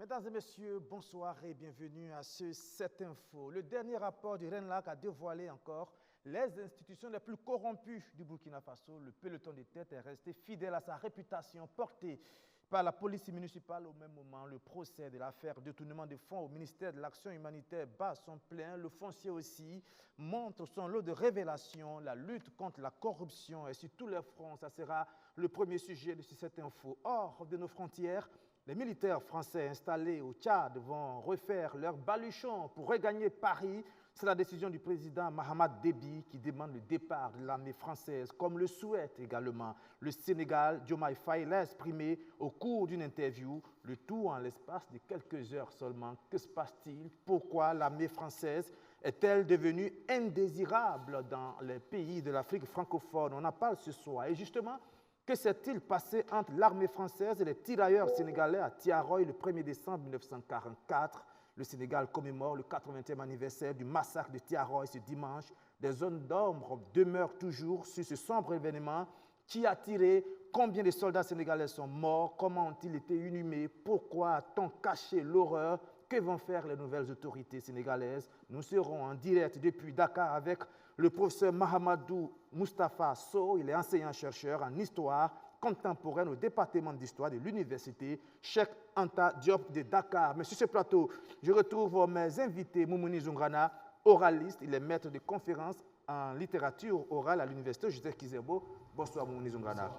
Mesdames et messieurs, bonsoir et bienvenue à ce 7 Info. Le dernier rapport du RENLAC a dévoilé encore les institutions les plus corrompues du Burkina Faso. Le peloton de tête est resté fidèle à sa réputation portée par la police municipale. Au même moment, le procès de l'affaire détournement de fonds au ministère de l'Action humanitaire bat son plein. Le foncier aussi montre son lot de révélations. La lutte contre la corruption et sur tous les fronts, ça sera le premier sujet de cette info. Hors de nos frontières, les militaires français installés au Tchad vont refaire leur baluchon pour regagner Paris. C'est la décision du président Mahamat Déby qui demande le départ de l'armée française, comme le souhaite également le Sénégal. Diomaye Faye l'a exprimé au cours d'une interview, le tout en l'espace de quelques heures seulement. Que se passe-t-il? Pourquoi l'armée française est-elle devenue indésirable dans les pays de l'Afrique francophone? On en parle ce soir. Et justement, que s'est-il passé entre l'armée française et les tirailleurs sénégalais à Tiaroy le 1er décembre 1944? Le Sénégal commémore le 80e anniversaire du massacre de Tiaroy ce dimanche. Des zones d'ombre demeurent toujours sur ce sombre événement. Qui a tiré? Combien de soldats sénégalais sont morts? Comment ont-ils été inhumés? Pourquoi a-t-on caché l'horreur? Que vont faire les nouvelles autorités sénégalaises? Nous serons en direct depuis Dakar avec le professeur Mahamadou Moustapha Sow. Il est enseignant-chercheur en histoire contemporaine au département d'histoire de l'université Cheikh Anta Diop de Dakar. Mais sur ce plateau, je retrouve mes invités. Moumouni Zoungrana, oraliste, il est maître de conférences en littérature orale à l'université Joseph Kizerbo. Bonsoir Moumouni Zoungrana.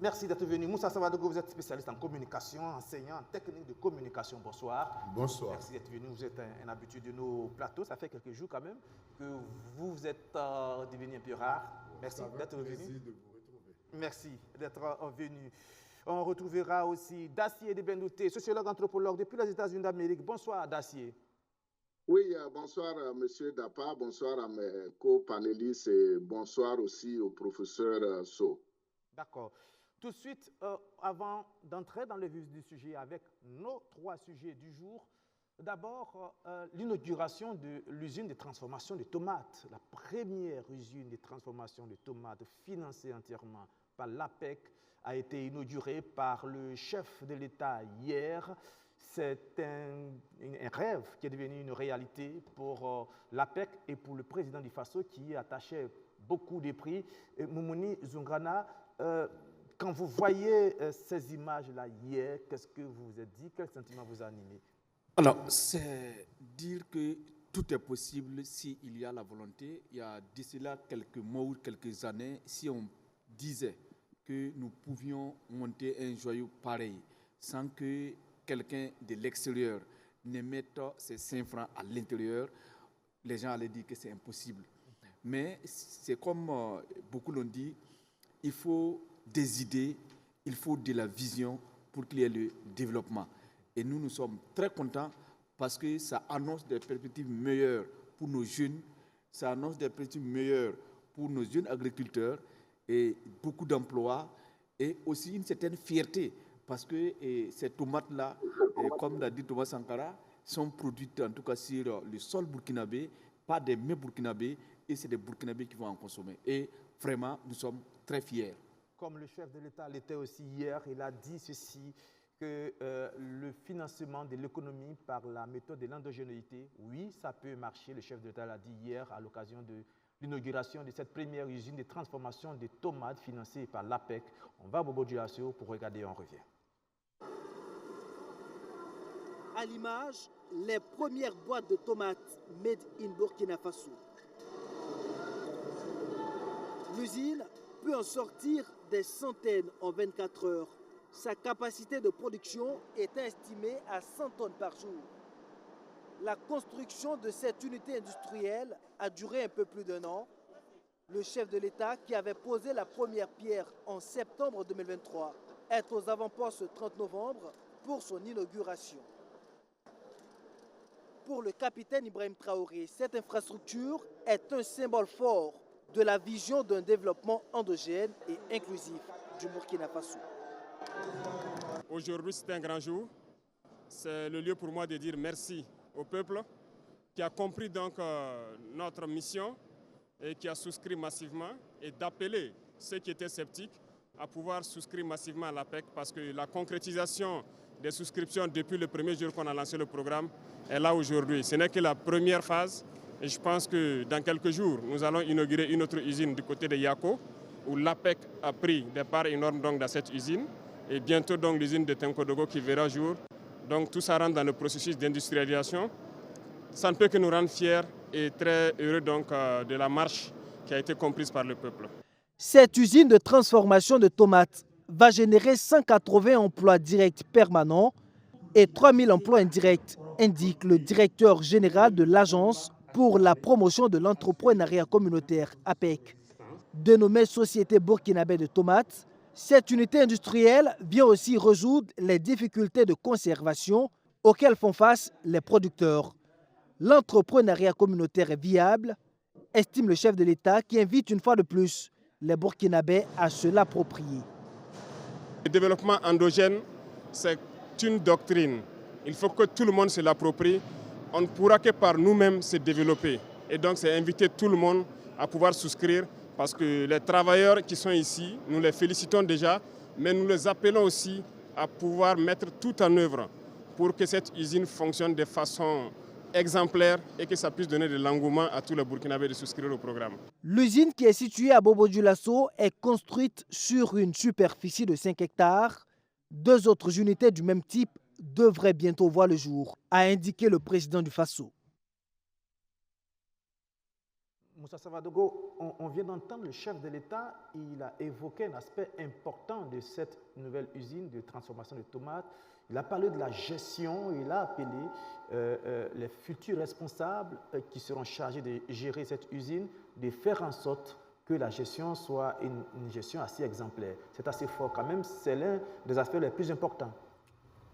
Merci d'être venu. Moussa Savadogo, vous êtes spécialiste en communication, enseignant en technique de communication. Bonsoir. Bonsoir. Merci d'être venu. Vous êtes un habitué de nos plateaux. Ça fait quelques jours quand même que vous êtes devenu un peu rare. Merci d'être venu. Plaisir de vous retrouver. Merci d'être venu. On retrouvera aussi Dacier de Bendouté, sociologue anthropologue depuis les États-Unis d'Amérique. Bonsoir Dacier. Oui, bonsoir Monsieur Dapa, bonsoir à mes co-panélistes et bonsoir aussi au professeur Sow. D'accord. Tout de suite, avant d'entrer dans le vif du sujet avec nos trois sujets du jour, d'abord l'inauguration de l'usine de transformation de tomates, la première usine de transformation de tomates financée entièrement par l'APEC, a été inaugurée par le chef de l'État hier. C'est un rêve qui est devenu une réalité pour l'APEC et pour le président du Faso qui attachait beaucoup de prix. Moumouni Zoungrana, quand vous voyez ces images-là hier, qu'est-ce que vous vous êtes dit? Quel sentiment vous a animé? Alors, c'est dire que tout est possible s'il y a la volonté. Il y a d'ici là quelques mois ou quelques années, si on disait que nous pouvions monter un joyau pareil sans que quelqu'un de l'extérieur ne mette ses 5 francs à l'intérieur, les gens allaient dire que c'est impossible. Mais c'est comme beaucoup l'ont dit, il faut des idées, il faut de la vision pour qu'il y ait le développement. Et nous sommes très contents parce que ça annonce des perspectives meilleures pour nos jeunes, ça annonce des perspectives meilleures pour nos jeunes agriculteurs et beaucoup d'emplois et aussi une certaine fierté parce que ces tomates-là, comme l'a dit Thomas Sankara, sont produites en tout cas sur le sol burkinabé, pas des mêmes burkinabés, et c'est des burkinabés qui vont en consommer. Et vraiment, nous sommes très fiers. Comme le chef de l'État l'était aussi hier, il a dit ceci, que le financement de l'économie par la méthode de l'endogénéité, oui, ça peut marcher. Le chef de l'État l'a dit hier à l'occasion de l'inauguration de cette première usine de transformation des tomates financée par l'APEC. On va au Bobo Dioulasso pour regarder et on revient. À l'image, les premières boîtes de tomates made in Burkina Faso. L'usine peut en sortir des centaines en 24 heures. Sa capacité de production est estimée à 100 tonnes par jour. La construction de cette unité industrielle a duré un peu plus d'1 an. Le chef de l'État, qui avait posé la première pierre en septembre 2023, est aux avant-postes ce 30 novembre pour son inauguration. Pour le capitaine Ibrahim Traoré, cette infrastructure est un symbole fort de la vision d'un développement endogène et inclusif du Burkina Faso. Aujourd'hui, c'est un grand jour. C'est le lieu pour moi de dire merci au peuple qui a compris donc notre mission et qui a souscrit massivement et d'appeler ceux qui étaient sceptiques à pouvoir souscrire massivement à l'APEC parce que la concrétisation des souscriptions depuis le premier jour qu'on a lancé le programme est là aujourd'hui. Ce n'est que la première phase et je pense que dans quelques jours, nous allons inaugurer une autre usine du côté de Yako où l'APEC a pris des parts énormes donc, dans cette usine et bientôt donc l'usine de Tenkodogo qui verra jour. Donc tout ça rentre dans le processus d'industrialisation. Ça ne peut que nous rendre fiers et très heureux donc, de la marche qui a été comprise par le peuple. Cette usine de transformation de tomates va générer 180 emplois directs permanents et 3000 emplois indirects, indique le directeur général de l'Agence pour la promotion de l'entrepreneuriat communautaire APEC. Dénommée Société burkinabé de tomates, cette unité industrielle vient aussi résoudre les difficultés de conservation auxquelles font face les producteurs. L'entrepreneuriat communautaire est viable, estime le chef de l'État qui invite une fois de plus les Burkinabés à se l'approprier. Le développement endogène, c'est une doctrine. Il faut que tout le monde se l'approprie. On ne pourra que par nous-mêmes se développer. Et donc, c'est inviter tout le monde à pouvoir souscrire parce que les travailleurs qui sont ici, nous les félicitons déjà, mais nous les appelons aussi à pouvoir mettre tout en œuvre pour que cette usine fonctionne de façon exemplaire et que ça puisse donner de l'engouement à tous les Burkinabés de souscrire au programme. L'usine qui est située à Bobo-Dioulasso est construite sur une superficie de 5 hectares. 2 autres unités du même type devraient bientôt voir le jour, a indiqué le président du Faso. Moussa Savadogo, on vient d'entendre le chef de l'État, il a évoqué un aspect important de cette nouvelle usine de transformation de tomates. Il a parlé de la gestion, il a appelé les futurs responsables qui seront chargés de gérer cette usine, de faire en sorte que la gestion soit une gestion assez exemplaire. C'est assez fort quand même, c'est l'un des aspects les plus importants.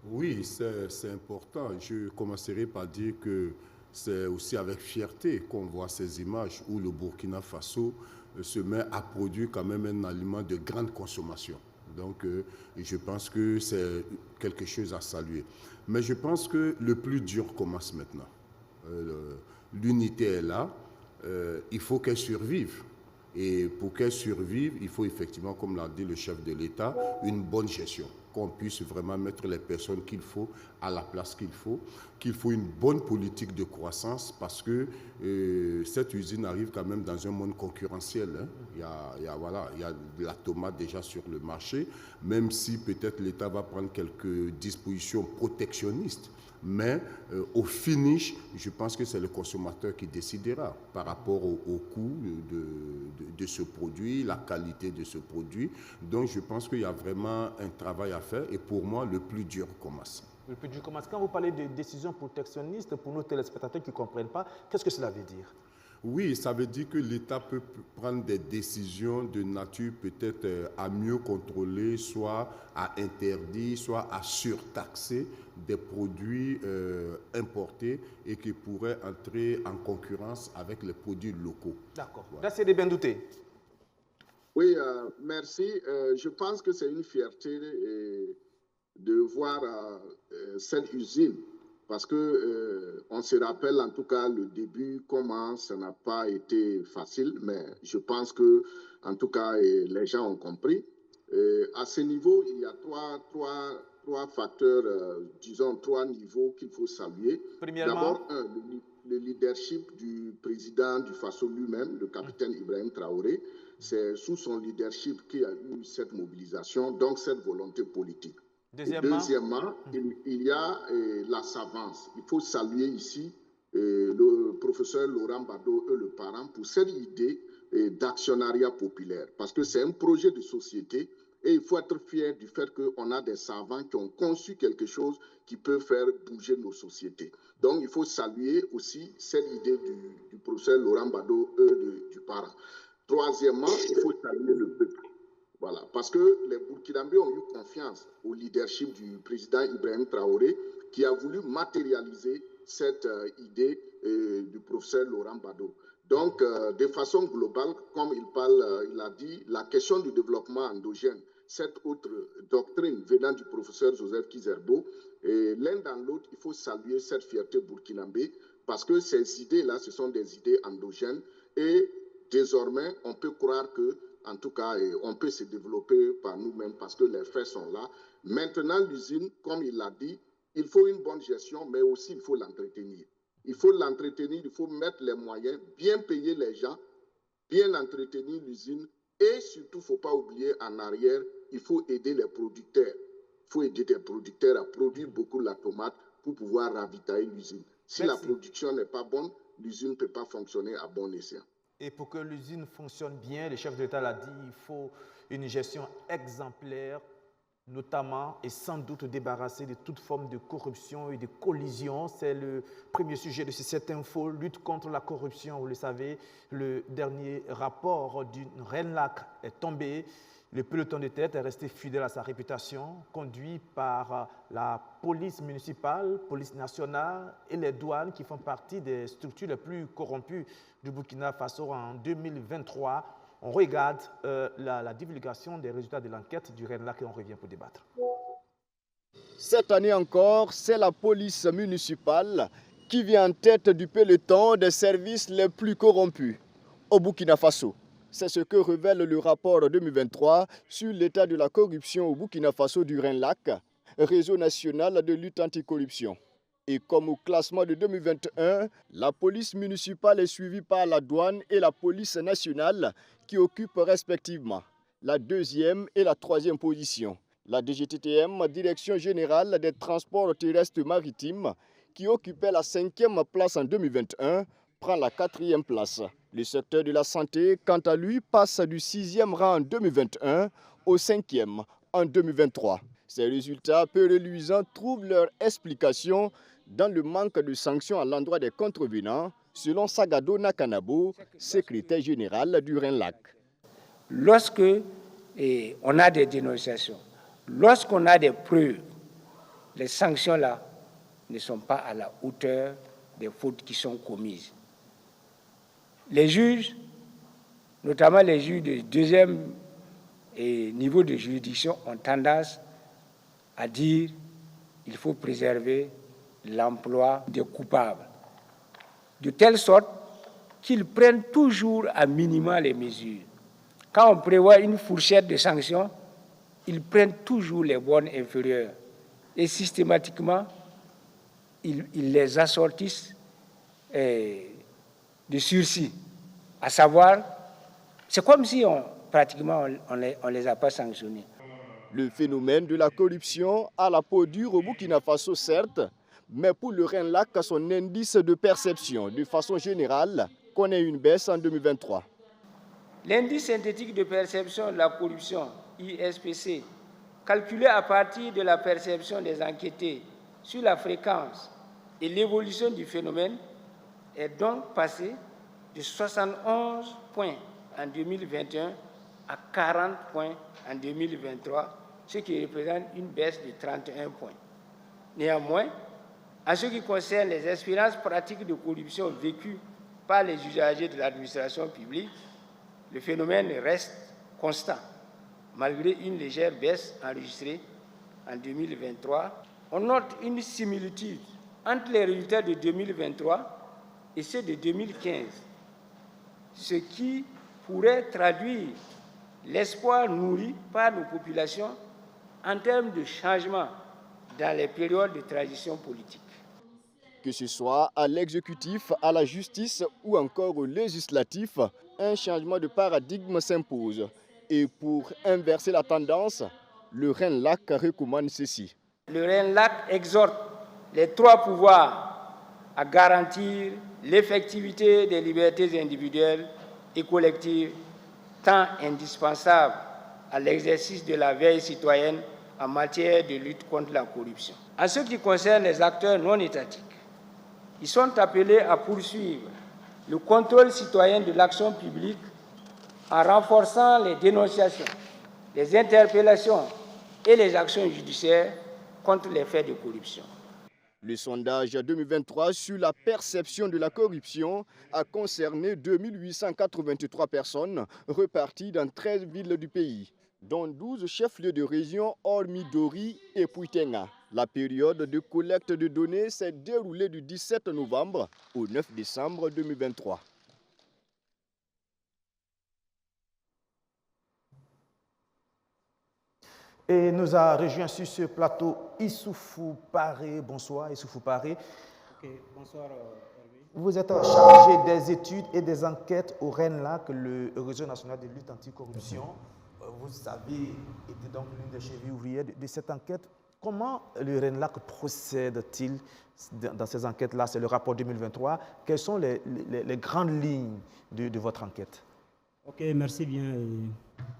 Oui, c'est important. Je commencerai par dire que c'est aussi avec fierté qu'on voit ces images où le Burkina Faso se met à produire quand même un aliment de grande consommation. Donc, je pense que c'est quelque chose à saluer. Mais je pense que le plus dur commence maintenant. L'unité est là, il faut qu'elle survive. Et pour qu'elle survive, il faut effectivement, comme l'a dit le chef de l'État, une bonne gestion. Qu'on puisse vraiment mettre les personnes qu'il faut à la place qu'il faut une bonne politique de croissance parce que cette usine arrive quand même dans un monde concurrentiel. Hein. Il y a de la tomate déjà sur le marché, même si peut-être l'État va prendre quelques dispositions protectionnistes. Mais au finish, je pense que c'est le consommateur qui décidera par rapport au coût de ce produit, la qualité de ce produit. Donc je pense qu'il y a vraiment un travail à faire et pour moi, le plus dur commence. Le plus dur commence. Quand vous parlez de décisions protectionnistes, pour nos téléspectateurs qui ne comprennent pas, qu'est-ce que cela veut dire ? Oui, ça veut dire que l'État peut prendre des décisions de nature peut-être à mieux contrôler, soit à interdire, soit à surtaxer des produits importés et qui pourraient entrer en concurrence avec les produits locaux. D'accord. Merci de bien douter. Oui, merci. Je pense que c'est une fierté de voir cette usine. Parce que on se rappelle en tout cas le début, comment ça n'a pas été facile, mais je pense que en tout cas les gens ont compris. À ce niveau, il y a trois facteurs, disons 3 niveaux qu'il faut saluer. D'abord, le leadership du président du Faso lui-même, le capitaine Ibrahim Traoré. C'est sous son leadership qu'il y a eu cette mobilisation, donc cette volonté politique. Deuxièmement, il y a la savance. Il faut saluer ici le professeur Laurent Bado et le parent pour cette idée d'actionnariat populaire. Parce que c'est un projet de société et il faut être fier du fait qu'on a des savants qui ont conçu quelque chose qui peut faire bouger nos sociétés. Donc il faut saluer aussi cette idée du professeur Laurent Bado et du parent. Troisièmement, il faut saluer le peuple. Voilà, parce que les Burkinabés ont eu confiance au leadership du président Ibrahim Traoré qui a voulu matérialiser cette idée du professeur Laurent Bado. Donc, de façon globale, comme il a dit, la question du développement endogène, cette autre doctrine venant du professeur Joseph Kizerbo, l'un dans l'autre, il faut saluer cette fierté burkinabé parce que ces idées-là, ce sont des idées endogènes et désormais, on peut croire que en tout cas, on peut se développer par nous-mêmes parce que les faits sont là. Maintenant, l'usine, comme il l'a dit, il faut une bonne gestion, mais aussi il faut l'entretenir. Il faut l'entretenir, il faut mettre les moyens, bien payer les gens, bien entretenir l'usine et surtout, il ne faut pas oublier en arrière, il faut aider les producteurs. Il faut aider les producteurs à produire beaucoup la tomate pour pouvoir ravitailler l'usine. Si la production n'est pas bonne, l'usine ne peut pas fonctionner à bon escient. Et pour que l'usine fonctionne bien, le chef de l'État l'a dit, il faut une gestion exemplaire, notamment et sans doute débarrasser de toute forme de corruption et de collision. C'est le premier sujet de cette info, lutte contre la corruption. Vous le savez, le dernier rapport du RENLAC est tombé. Le peloton de tête est resté fidèle à sa réputation, conduit par la police municipale, police nationale et les douanes qui font partie des structures les plus corrompues du Burkina Faso en 2023. On regarde la divulgation des résultats de l'enquête du RENLAC et on revient pour débattre. Cette année encore, c'est la police municipale qui vient en tête du peloton des services les plus corrompus au Burkina Faso. C'est ce que révèle le rapport 2023 sur l'état de la corruption au Burkina Faso du RENLAC, réseau national de lutte anticorruption. Et comme au classement de 2021, la police municipale est suivie par la douane et la police nationale qui occupent respectivement la 2e et la 3e position. La DGTTM, Direction générale des transports terrestres maritimes, qui occupait la 5e place en 2021, prend la 4e place. Le secteur de la santé, quant à lui, passe du 6e rang en 2021 au 5e en 2023. Ces résultats peu reluisants trouvent leur explication dans le manque de sanctions à l'endroit des contrevenants, selon Sagado Nakanabo, secrétaire général du RENLAC. Lorsque on a des dénonciations, lorsqu'on a des preuves, les sanctions-là ne sont pas à la hauteur des fautes qui sont commises. Les juges, notamment les juges de 2e niveau de juridiction, ont tendance à dire qu'il faut préserver l'emploi des coupables, de telle sorte qu'ils prennent toujours à minima les mesures. Quand on prévoit une fourchette de sanctions, ils prennent toujours les bonnes inférieures et systématiquement, ils les assortissent de sursis, à savoir, c'est comme si pratiquement on les a pas sanctionnés. Le phénomène de la corruption a la peau dure au Burkina Faso, certes, mais pour le RENLAC, son indice de perception, de façon générale, connaît une baisse en 2023. L'indice synthétique de perception de la corruption, ISPC, calculé à partir de la perception des enquêtés sur la fréquence et l'évolution du phénomène, est donc passé de 71 points en 2021 à 40 points en 2023, ce qui représente une baisse de 31 points. Néanmoins, en ce qui concerne les expériences pratiques de corruption vécues par les usagers de l'administration publique, le phénomène reste constant, malgré une légère baisse enregistrée en 2023. On note une similitude entre les résultats de 2023 et ceux de 2015, ce qui pourrait traduire l'espoir nourri par nos populations en termes de changement dans les périodes de transition politique. Que ce soit à l'exécutif, à la justice ou encore au législatif, un changement de paradigme s'impose. Et pour inverser la tendance, le RENLAC recommande ceci. Le RENLAC exhorte les 3 pouvoirs à garantir l'effectivité des libertés individuelles et collectives, tant indispensables à l'exercice de la veille citoyenne en matière de lutte contre la corruption. En ce qui concerne les acteurs non étatiques, ils sont appelés à poursuivre le contrôle citoyen de l'action publique en renforçant les dénonciations, les interpellations et les actions judiciaires contre les faits de corruption. Le sondage 2023 sur la perception de la corruption a concerné 2883 personnes reparties dans 13 villes du pays, dont 12 chefs-lieux de région hormis Dori et Puitenga. La période de collecte de données s'est déroulée du 17 novembre au 9 décembre 2023. Et nous a rejoint sur ce plateau Issoufou Paré. Bonsoir Issoufou Paré. Ok, bonsoir Hervé. Vous êtes chargé des études et des enquêtes au RENLAC, le réseau national de lutte anticorruption. Vous avez été donc l'une des chevilles ouvrières de cette enquête. Comment le RENLAC procède-t-il dans ces enquêtes-là? C'est le rapport 2023. Quelles sont les grandes lignes de votre enquête? Ok, merci bien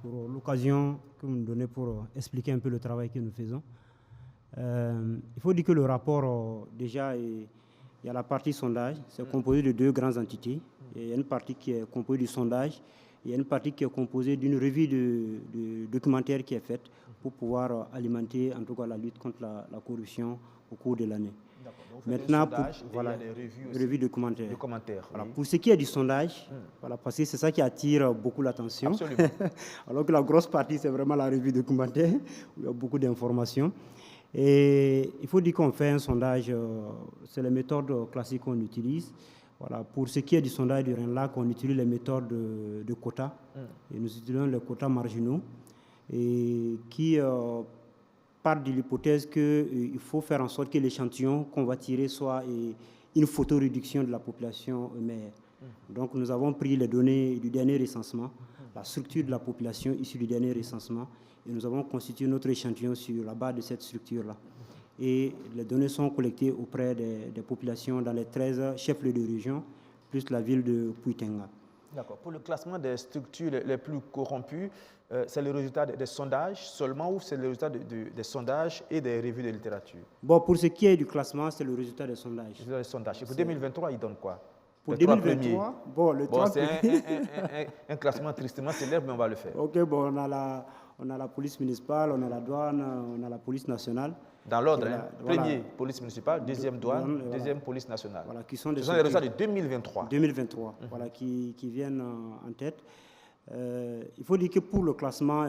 pour l'occasion que vous nous donnez pour expliquer un peu le travail que nous faisons. Il faut dire que le rapport, déjà, il y a la partie sondage, c'est composé de 2 grandes entités. Il y a une partie qui est composée du sondage, il y a une partie qui est composée d'une revue de documentaire qui est faite pour pouvoir alimenter en tout cas la lutte contre la corruption au cours de l'année. Maintenant, voilà, les revues documentaires. Voilà. Oui. Pour ce qui est du sondage, voilà, parce que c'est ça qui attire beaucoup l'attention. Alors que la grosse partie, c'est vraiment la revue documentaire, où il y a beaucoup d'informations. Et il faut dire qu'on fait un sondage, c'est les méthodes classiques qu'on utilise. Voilà. Pour ce qui est du sondage du RENLAC, on utilise les méthodes de quotas. Et nous utilisons les quotas marginaux et qui part de l'hypothèse qu'il faut faire en sorte que l'échantillon qu'on va tirer soit une photoréduction de la population meilleure. Donc nous avons pris les données du dernier recensement, la structure de la population issue du dernier recensement, et nous avons constitué notre échantillon sur la base de cette structure-là. Et les données sont collectées auprès des populations dans les 13 chefs-lieux de région, plus la ville de Pouitenga. D'accord. Pour le classement des structures les plus corrompues, c'est le résultat des sondages seulement ou c'est le résultat des sondages et des revues de littérature? Bon, pour ce qui est du classement, c'est le résultat des sondages. Le sondage. Et pour 2023, il donne quoi? Pour 2023, c'est un classement tristement célèbre, mais on va le faire. Ok, bon, on a la police municipale, on a la douane, on a la police nationale. Dans l'ordre, voilà. Premier, police municipale, deuxième douane, deuxième police nationale. Voilà, qui sont les résultats de 2023. 2023, voilà, qui viennent en tête. Il faut dire que pour le classement,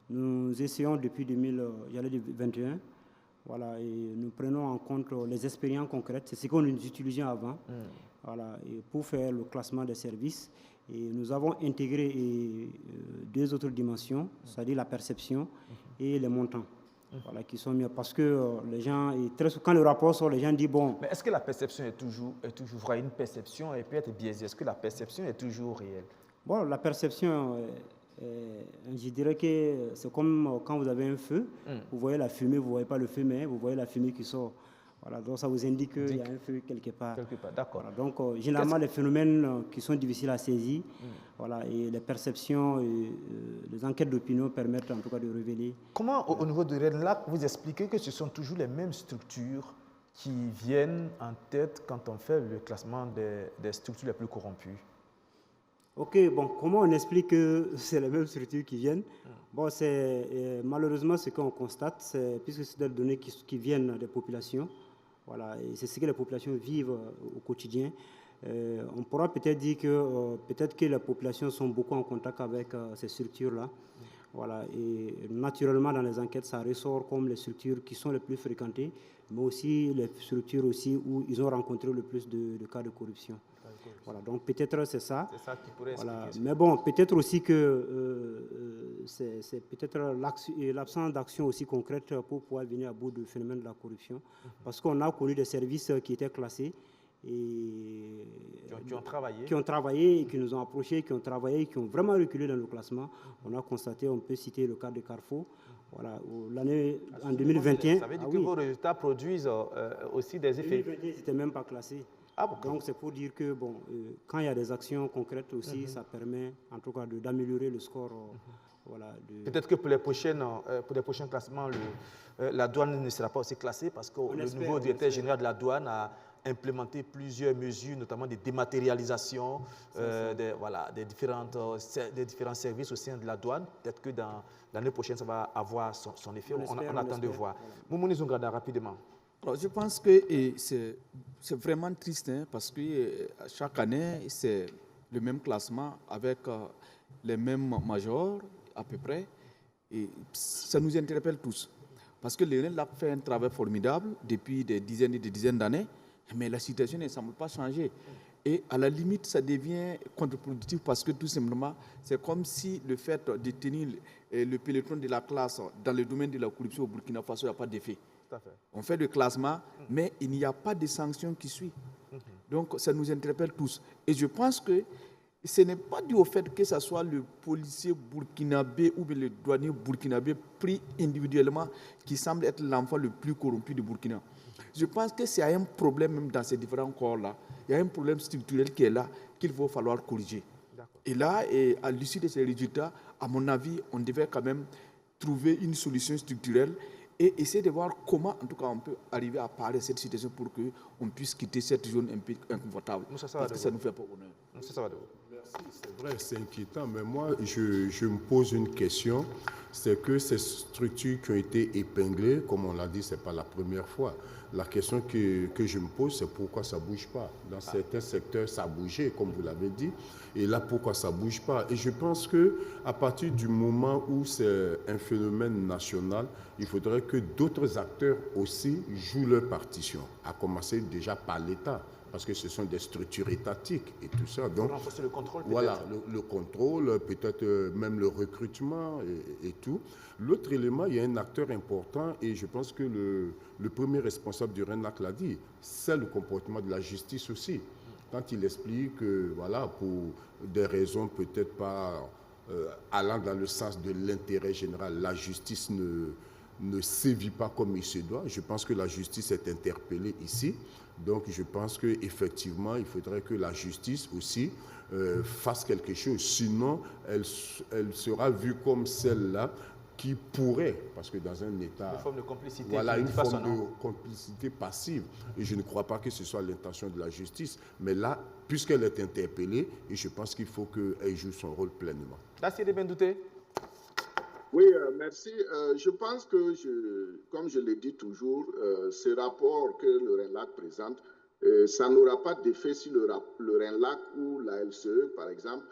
nous essayons depuis 2021, voilà, et nous prenons en compte les expériences concrètes, c'est ce que nous utilisions avant, voilà, et pour faire le classement des services. Et nous avons intégré 2 autres dimensions, c'est-à-dire la perception et les montants. Voilà, qui sont mieux parce que les gens, quand le rapport sort, les gens disent bon. Mais est-ce que la perception est toujours vraie? Une perception elle peut être biaisée. Est-ce que la perception est toujours réelle? Bon, la perception, je dirais que c'est comme quand vous avez un feu, vous voyez la fumée, vous ne voyez pas le feu, mais vous voyez la fumée qui sort. Voilà, donc ça vous indique qu'il y a un feu quelque part. D'accord. Voilà, donc généralement, les phénomènes qui sont difficiles à saisir, voilà, et les perceptions, les enquêtes d'opinion permettent en tout cas de révéler. Comment, au niveau de RENLAC, vous expliquez que ce sont toujours les mêmes structures qui viennent en tête quand on fait le classement des structures les plus corrompues? Ok, bon, comment on explique que c'est les mêmes structures qui viennent? Bon, c'est malheureusement ce qu'on constate, puisque c'est des données qui viennent des populations. Voilà, et c'est ce que les populations vivent au quotidien. On pourra peut-être dire que peut-être que les populations sont beaucoup en contact avec ces structures-là. Voilà, et naturellement, dans les enquêtes, ça ressort comme les structures qui sont les plus fréquentées, mais aussi les structures aussi où ils ont rencontré le plus de cas de corruption. Voilà, donc peut-être c'est ça. C'est ça qui pourrait expliquer. Voilà. Mais bon, peut-être aussi que c'est peut-être l'absence d'action aussi concrète pour pouvoir venir à bout du phénomène de la corruption. Parce qu'on a connu des services qui étaient classés et qui ont travaillé et qui nous ont approchés, qui ont travaillé, qui ont vraiment reculé dans le classement. On a constaté, on peut citer le cas de Carrefour. Voilà, l'année en 2021. Ça veut dire que vos résultats produisent aussi des effets. En 2021, ils n'étaient même pas classés. Ah bon. Donc c'est pour dire que bon, quand il y a des actions concrètes aussi, ça permet en tout cas d'améliorer le score. Voilà, peut-être que pour les prochains classements, la douane ne sera pas aussi classée parce que le nouveau directeur général de la douane a implémenté plusieurs mesures, notamment des dématérialisations des différents services au sein de la douane. Peut-être que dans l'année prochaine, ça va avoir son effet. On attend de voir. Voilà. Moumouni Zongada, rapidement. Alors, je pense que c'est vraiment triste parce que chaque année, c'est le même classement avec les mêmes majors à peu près. Et ça nous interpelle tous. Parce que l'ENLAC fait un travail formidable depuis des dizaines et des dizaines d'années, mais la situation ne semble pas changer. Et à la limite, ça devient contre-productif parce que tout simplement, c'est comme si le fait de tenir le peloton de la classe dans le domaine de la corruption au Burkina Faso n'a pas d'effet. On fait le classement, mais il n'y a pas de sanction qui suit. Donc, ça nous interpelle tous. Et je pense que ce n'est pas dû au fait que ce soit le policier burkinabé ou le douanier burkinabé pris individuellement qui semble être l'enfant le plus corrompu du Burkina. Je pense que c'est un problème même dans ces différents corps-là. Il y a un problème structurel qui est là, qu'il va falloir corriger. Et là, à l'issue de ces résultats, à mon avis, on devait quand même trouver une solution structurelle et essayer de voir comment, en tout cas, on peut arriver à parer cette situation pour qu'on puisse quitter cette zone un peu inconfortable. Parce que ça nous fait pas honneur. Merci, c'est vrai, c'est inquiétant, mais moi, je me pose une question. C'est que ces structures qui ont été épinglées, comme on l'a dit, ce n'est pas la première fois. La question que je me pose, c'est pourquoi ça ne bouge pas. Dans certains secteurs, ça a bougé, comme vous l'avez dit. Et là, pourquoi ça ne bouge pas? Et je pense qu'à partir du moment où c'est un phénomène national, il faudrait que d'autres acteurs aussi jouent leur partition, à commencer déjà par l'État, parce que ce sont des structures étatiques et tout ça. Donc, renforcer le contrôle, peut-être. Voilà, le contrôle, peut-être même le recrutement et tout. L'autre élément, il y a un acteur important et je pense que le premier responsable du RENLAC l'a dit, c'est le comportement de la justice aussi. Quand il explique que, voilà, pour des raisons peut-être pas allant dans le sens de l'intérêt général, la justice ne sévit pas comme il se doit. Je pense que la justice est interpellée ici. Donc, je pense qu'effectivement, il faudrait que la justice aussi fasse quelque chose. Sinon, elle sera vue comme celle-là qui pourrait, parce que dans un État... Une forme de complicité. Voilà, une forme de complicité passive. Et je ne crois pas que ce soit l'intention de la justice. Mais là, puisqu'elle est interpellée, et je pense qu'il faut qu'elle joue son rôle pleinement. Dacier Bendouté. Oui, merci. Je pense que, comme je l'ai dit toujours, ce rapport que le RENLAC présente, ça n'aura pas d'effet si le RENLAC ou la LCE, par exemple,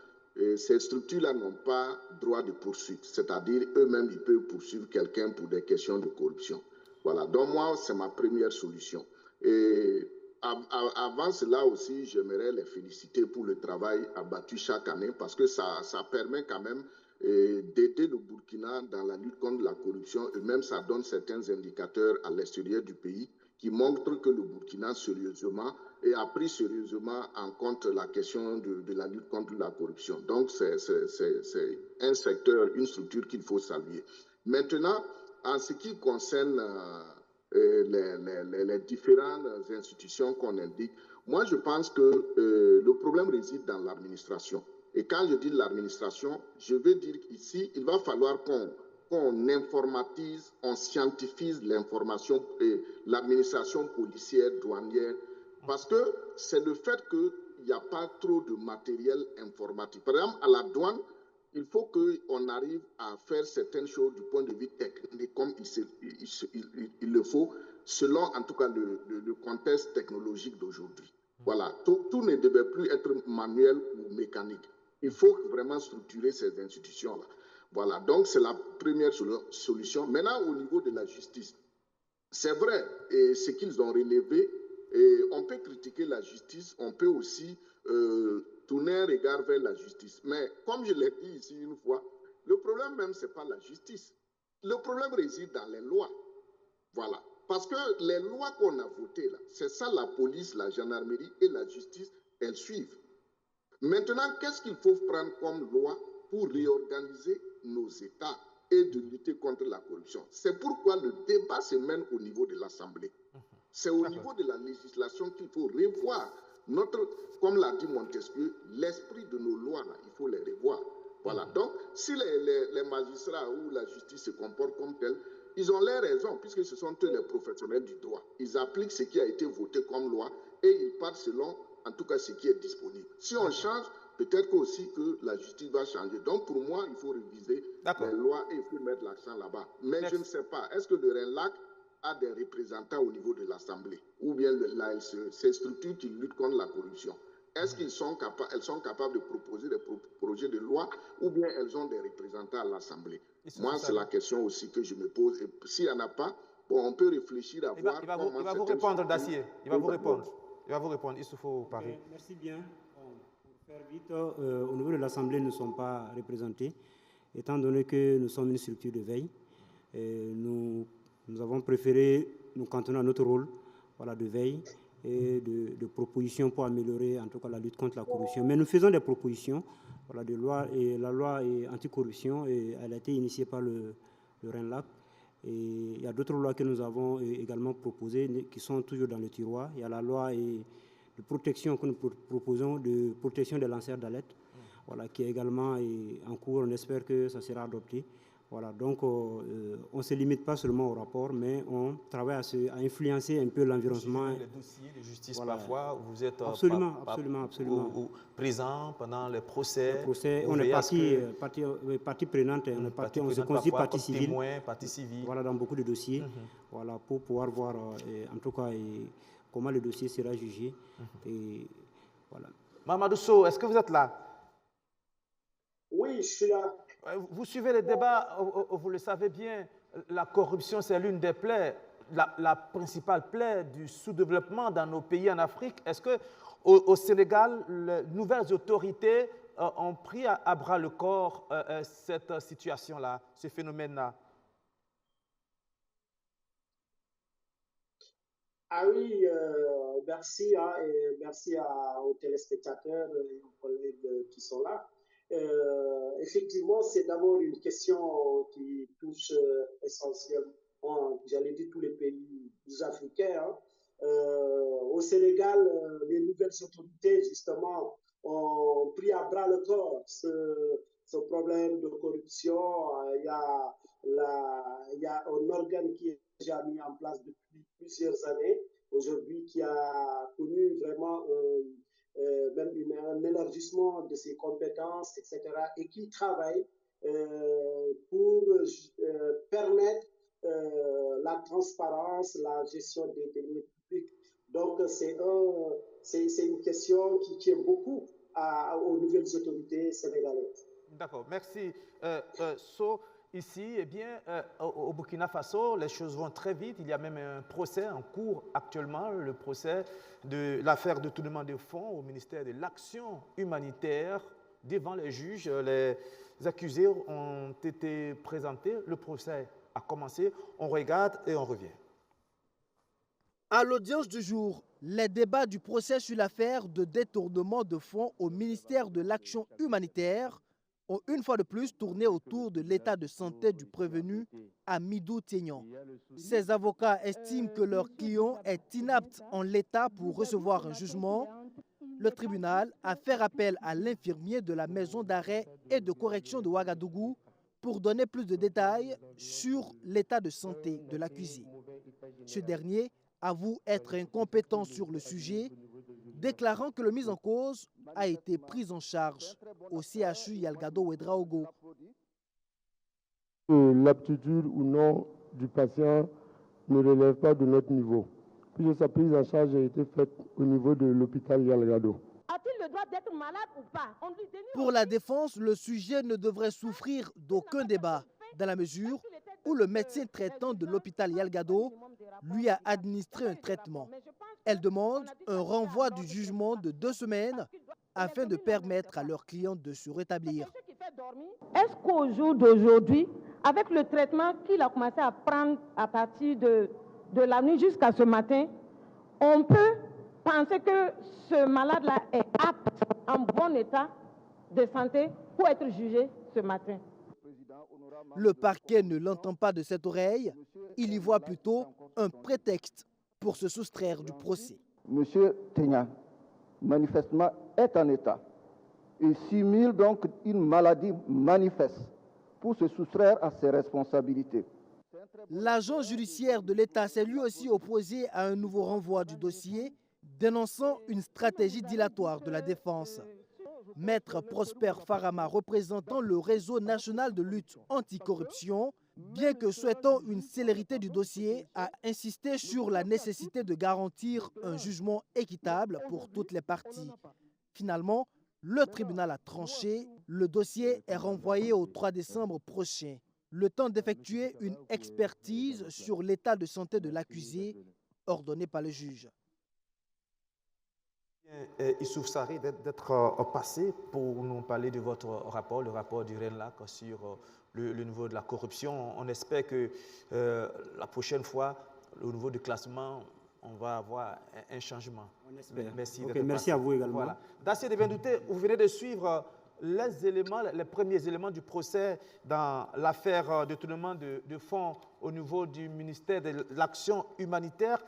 ces structures-là n'ont pas droit de poursuite. C'est-à-dire, eux-mêmes, ils peuvent poursuivre quelqu'un pour des questions de corruption. Voilà. Donc, moi, c'est ma première solution. Et avant cela aussi, j'aimerais les féliciter pour le travail abattu chaque année parce que ça permet quand même d'aider le Burkina dans la lutte contre la corruption et même ça donne certains indicateurs à l'extérieur du pays qui montrent que le Burkina sérieusement a pris sérieusement en compte la question de la lutte contre la corruption. Donc c'est un secteur, une structure qu'il faut saluer. Maintenant, en ce qui concerne les différentes institutions qu'on indique, moi je pense que le problème réside dans l'administration. Et quand je dis l'administration, je veux dire qu'ici, il va falloir qu'on informatise, on scientifise l'information et l'administration policière, douanière, parce que c'est le fait qu'il n'y a pas trop de matériel informatique. Par exemple, à la douane, il faut qu'on arrive à faire certaines choses du point de vue technique comme il le faut, selon en tout cas le contexte technologique d'aujourd'hui. Voilà, tout ne devait plus être manuel ou mécanique. Il faut vraiment structurer ces institutions-là. Voilà, donc c'est la première solution. Maintenant, au niveau de la justice, c'est vrai, et ce qu'ils ont relevé, et on peut critiquer la justice, on peut aussi tourner un regard vers la justice. Mais comme je l'ai dit ici une fois, le problème même, ce n'est pas la justice. Le problème réside dans les lois. Voilà. Parce que les lois qu'on a votées, là, c'est ça la police, la gendarmerie et la justice, elles suivent. Maintenant, qu'est-ce qu'il faut prendre comme loi pour réorganiser nos États et de lutter contre la corruption? C'est pourquoi le débat se mène au niveau de l'Assemblée. C'est au niveau de la législation qu'il faut revoir comme l'a dit Montesquieu, l'esprit de nos lois, là, il faut les revoir. Voilà. Donc, si les magistrats ou la justice se comportent comme tels, ils ont les raisons, puisque ce sont eux les professionnels du droit. Ils appliquent ce qui a été voté comme loi et ils partent selon, en tout cas, ce qui est disponible. Si on change, peut-être aussi que la justice va changer. Donc, pour moi, il faut réviser les lois et il faut mettre l'accent là-bas. Mais je ne sais pas, est-ce que le RENLAC a des représentants au niveau de l'Assemblée ou bien l'ALCE, ces structures qui luttent contre la corruption? Est-ce qu'elles sont capables de proposer des projets de loi ou bien elles ont des représentants à l'Assemblée? Moi, c'est la question aussi que je me pose. Et s'il n'y en a pas, bon, on peut réfléchir à voir... Il va vous répondre, Dacier. Il va vous répondre. Il va vous répondre. Issoufou Paris. Merci bien. Pour faire vite, au niveau de l'Assemblée, nous ne sommes pas représentés, étant donné que nous sommes une structure de veille. Nous avons préféré nous cantonner à notre rôle, voilà, de veille et de propositions pour améliorer en tout cas la lutte contre la corruption. Mais nous faisons des propositions, voilà, de loi, et la loi anticorruption, et elle a été initiée par le RENLAC. Et il y a d'autres lois que nous avons également proposées qui sont toujours dans le tiroir. Il y a la loi de protection que nous proposons, de protection des lanceurs d'alerte, voilà, qui est également en cours. On espère que ça sera adopté. Voilà, donc on ne se limite pas seulement au rapport, mais on travaille à influencer un peu l'environnement. Les dossiers de justice, voilà. Parfois, vous êtes absolument présent pendant les procès. On est partie prenante, on se considère partie civile. Témoin, partie civile. Voilà, dans beaucoup de dossiers, voilà, pour pouvoir voir en tout cas comment le dossier sera jugé. Et voilà. Mamadou Sow, est-ce que vous êtes là? Oui, je suis là. Vous suivez les débats, vous le savez bien, la corruption, c'est l'une des plaies, la principale plaie du sous-développement dans nos pays en Afrique. Est-ce qu'au Sénégal, les nouvelles autorités ont pris à bras le corps cette situation-là, ce phénomène-là? Ah oui, merci, et merci aux téléspectateurs et aux collègues qui sont là. Effectivement, c'est d'abord une question qui touche essentiellement, j'allais dire, tous les pays africains. Au Sénégal, les nouvelles autorités, justement, ont pris à bras le corps ce problème de corruption. Il y a un organe qui est déjà mis en place depuis plusieurs années, aujourd'hui, qui a connu vraiment même un élargissement de ses compétences, etc., et qui travaille pour permettre la transparence, la gestion des deniers publics. Donc, c'est une question qui tient beaucoup aux nouvelles autorités sénégalaises. D'accord, merci. Ici, eh bien, au Burkina Faso, les choses vont très vite. Il y a même un procès en cours actuellement, le procès de l'affaire de détournement de fonds au ministère de l'Action humanitaire devant les juges. Les accusés ont été présentés. Le procès a commencé. On regarde et on revient. À l'audience du jour, les débats du procès sur l'affaire de détournement de fonds au ministère de l'Action humanitaire ont une fois de plus tourné autour de l'état de santé du prévenu Amidou Tiegnan. Ses avocats estiment que leur client est inapte en l'état pour recevoir un jugement. Le tribunal a fait appel à l'infirmier de la maison d'arrêt et de correction de Ouagadougou pour donner plus de détails sur l'état de santé de l'accusé. Ce dernier avoue être incompétent sur le sujet, déclarant que le mis en cause a été pris en charge au CHU Yalgado Ouedraogo. L'aptitude ou non du patient ne relève pas de notre niveau, puisque sa prise en charge a été faite au niveau de l'hôpital Yalgado. A-t-il le droit d'être malade ou pas? Pour la défense, le sujet ne devrait souffrir d'aucun débat, dans la mesure où le médecin traitant de l'hôpital Yalgado lui a administré un traitement. Elle demande un renvoi du jugement de 2 semaines afin de permettre à leurs clients de se rétablir. Est-ce qu'au jour d'aujourd'hui, avec le traitement qu'il a commencé à prendre à partir de la nuit jusqu'à ce matin, on peut penser que ce malade-là est apte, en bon état de santé, pour être jugé ce matin? Le parquet ne l'entend pas de cette oreille. Il y voit plutôt un prétexte pour se soustraire du procès. Monsieur Tiegnan, manifestement, est en état et simule donc une maladie manifeste pour se soustraire à ses responsabilités. L'agent judiciaire de l'État s'est lui aussi opposé à un nouveau renvoi du dossier, dénonçant une stratégie dilatoire de la défense. Maître Prosper Farama, représentant le réseau national de lutte anticorruption, bien que souhaitant une célérité du dossier, a insisté sur la nécessité de garantir un jugement équitable pour toutes les parties. Finalement, le tribunal a tranché. Le dossier est renvoyé au 3 décembre prochain. Le temps d'effectuer une expertise sur l'état de santé de l'accusé ordonnée par le juge. Issouf Sarré d'être passé pour nous parler de votre rapport, le rapport du RENLAC sur le niveau de la corruption. On espère que la prochaine fois, au niveau du classement, on va avoir un changement. On espère. Merci, merci à vous également. Voilà. Dacier de Bendouté, vous venez de suivre les premiers éléments du procès dans l'affaire détournement de fonds au niveau du ministère de l'Action humanitaire.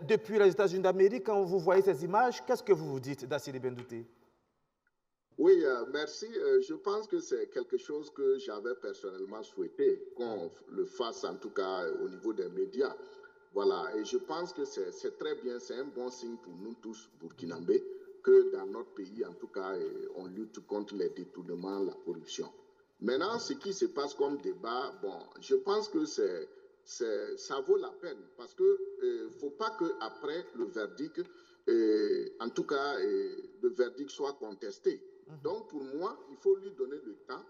Depuis les États-Unis d'Amérique, quand vous voyez ces images, qu'est-ce que vous vous dites, Dacier de Bendouté? Oui, merci. Je pense que c'est quelque chose que j'avais personnellement souhaité qu'on le fasse, en tout cas au niveau des médias. Voilà, et je pense que c'est très bien, c'est un bon signe pour nous tous, burkinabés, que dans notre pays, en tout cas, on lutte contre les détournements, la corruption. Maintenant, ce qui se passe comme débat, bon, je pense que ça vaut la peine, parce qu'il ne faut pas qu'après le verdict, en tout cas, le verdict soit contesté. Donc, pour moi, il faut lui donner le temps